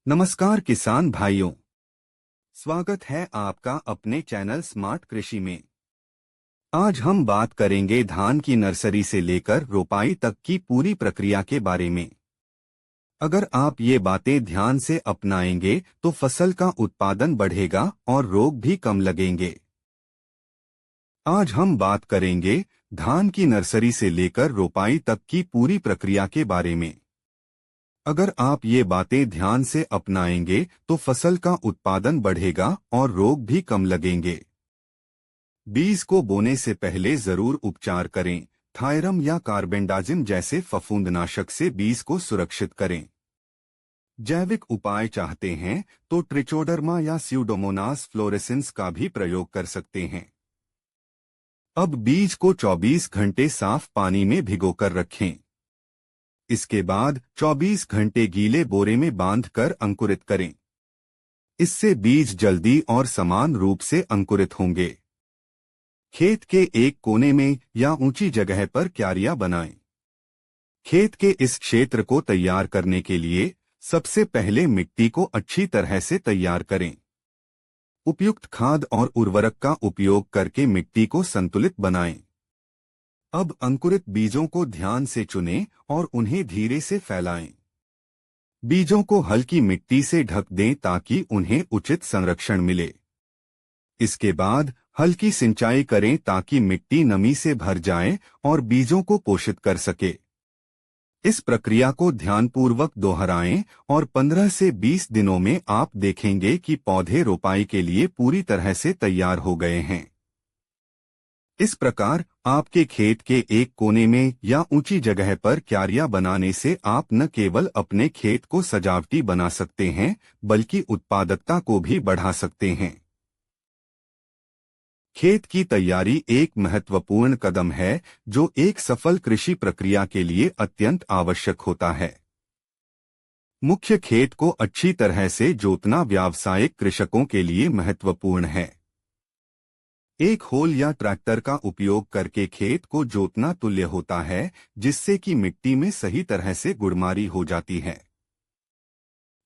नमस्कार किसान भाइयों, स्वागत है आपका अपने चैनल स्मार्ट कृषि में। आज हम बात करेंगे धान की नर्सरी से लेकर रोपाई तक की पूरी प्रक्रिया के बारे में। अगर आप ये बातें ध्यान से अपनाएंगे तो फसल का उत्पादन बढ़ेगा और रोग भी कम लगेंगे। आज हम बात करेंगे धान की नर्सरी से लेकर रोपाई तक की पूरी प्रक्रिया के बारे में। अगर आप ये बातें ध्यान से अपनाएंगे तो फसल का उत्पादन बढ़ेगा और रोग भी कम लगेंगे। बीज को बोने से पहले जरूर उपचार करें। थायरम या कार्बेंडाजिम जैसे फफूंदनाशक से बीज को सुरक्षित करें। जैविक उपाय चाहते हैं तो ट्रिचोडर्मा या स्यूडोमोनास फ्लोरेसेंस का भी प्रयोग कर सकते हैं। अब बीज को 24 घंटे साफ पानी में भिगोकर रखें। इसके बाद 24 घंटे गीले बोरे में बांधकर अंकुरित करें। इससे बीज जल्दी और समान रूप से अंकुरित होंगे। खेत के एक कोने में या ऊंची जगह पर क्यारियां बनाएं। खेत के इस क्षेत्र को तैयार करने के लिए सबसे पहले मिट्टी को अच्छी तरह से तैयार करें। उपयुक्त खाद और उर्वरक का उपयोग करके मिट्टी को संतुलित बनाएं। अब अंकुरित बीजों को ध्यान से चुनें और उन्हें धीरे से फैलाएं। बीजों को हल्की मिट्टी से ढक दें ताकि उन्हें उचित संरक्षण मिले। इसके बाद हल्की सिंचाई करें ताकि मिट्टी नमी से भर जाए और बीजों को पोषित कर सके। इस प्रक्रिया को ध्यानपूर्वक दोहराएं और 15 से 20 दिनों में आप देखेंगे कि पौधे रोपाई के लिए पूरी तरह से तैयार हो गए हैं। इस प्रकार आपके खेत के एक कोने में या ऊंची जगह पर क्यारियां बनाने से आप न केवल अपने खेत को सजावटी बना सकते हैं बल्कि उत्पादकता को भी बढ़ा सकते हैं। खेत की तैयारी एक महत्वपूर्ण कदम है जो एक सफल कृषि प्रक्रिया के लिए अत्यंत आवश्यक होता है। मुख्य खेत को अच्छी तरह से जोतना व्यावसायिक कृषकों के लिए महत्वपूर्ण है। एक होल या ट्रैक्टर का उपयोग करके खेत को जोतना तुल्य होता है जिससे कि मिट्टी में सही तरह से गुड़मारी हो जाती है।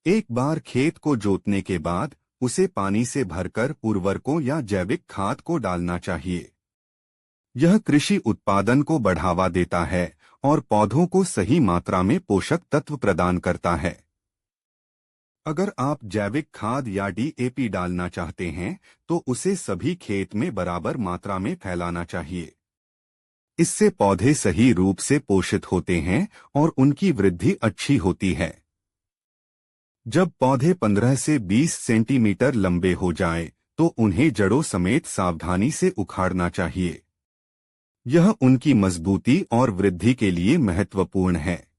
एक बार खेत को जोतने के बाद उसे पानी से भरकर उर्वरकों या जैविक खाद को डालना चाहिए। यह कृषि उत्पादन को बढ़ावा देता है और पौधों को सही मात्रा में पोषक तत्व प्रदान करता है। अगर आप जैविक खाद या डीएपी डालना चाहते हैं तो उसे सभी खेत में बराबर मात्रा में फैलाना चाहिए। इससे पौधे सही रूप से पोषित होते हैं और उनकी वृद्धि अच्छी होती है। जब पौधे 15 से 20 सेंटीमीटर लंबे हो जाएं, तो उन्हें जड़ों समेत सावधानी से उखाड़ना चाहिए। यह उनकी मजबूती और वृद्धि के लिए महत्वपूर्ण है।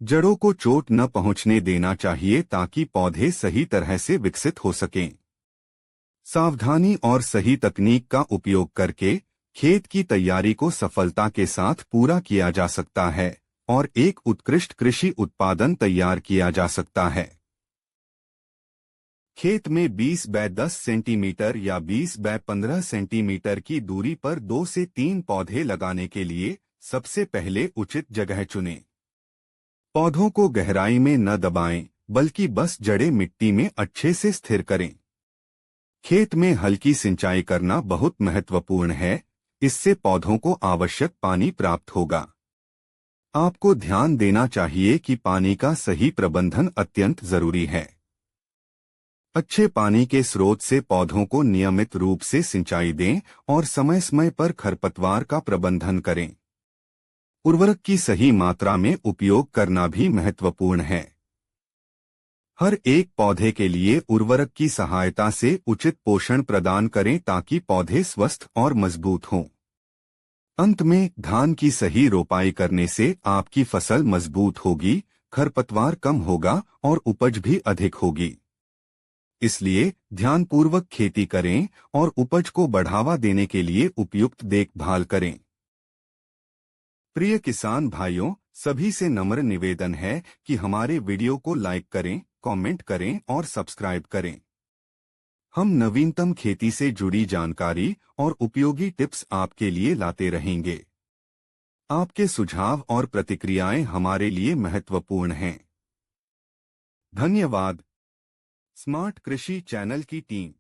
जड़ों को चोट न पहुंचने देना चाहिए ताकि पौधे सही तरह से विकसित हो सकें। सावधानी और सही तकनीक का उपयोग करके खेत की तैयारी को सफलता के साथ पूरा किया जा सकता है और एक उत्कृष्ट कृषि उत्पादन तैयार किया जा सकता है। खेत में 20 बाय 10 सेंटीमीटर या 20 बाय 15 सेंटीमीटर की दूरी पर 2 से 3 पौधे लगाने के लिए सबसे पहले उचित जगह चुनें। पौधों को गहराई में न दबाएं, बल्कि बस जड़ें मिट्टी में अच्छे से स्थिर करें। खेत में हल्की सिंचाई करना बहुत महत्वपूर्ण है, इससे पौधों को आवश्यक पानी प्राप्त होगा। आपको ध्यान देना चाहिए कि पानी का सही प्रबंधन अत्यंत जरूरी है। अच्छे पानी के स्रोत से पौधों को नियमित रूप से सिंचाई दें और समय समय पर खरपतवार का प्रबंधन करें। उर्वरक की सही मात्रा में उपयोग करना भी महत्वपूर्ण है। हर एक पौधे के लिए उर्वरक की सहायता से उचित पोषण प्रदान करें ताकि पौधे स्वस्थ और मजबूत हों। अंत में धान की सही रोपाई करने से आपकी फसल मजबूत होगी, खरपतवार कम होगा और उपज भी अधिक होगी। इसलिए ध्यानपूर्वक खेती करें और उपज को बढ़ावा देने के लिए उपयुक्त देखभाल करें। प्रिय किसान भाइयों, सभी से नम्र निवेदन है कि हमारे वीडियो को लाइक करें, कमेंट करें और सब्सक्राइब करें। हम नवीनतम खेती से जुड़ी जानकारी और उपयोगी टिप्स आपके लिए लाते रहेंगे। आपके सुझाव और प्रतिक्रियाएं हमारे लिए महत्वपूर्ण हैं। धन्यवाद। स्मार्ट कृषि चैनल की टीम।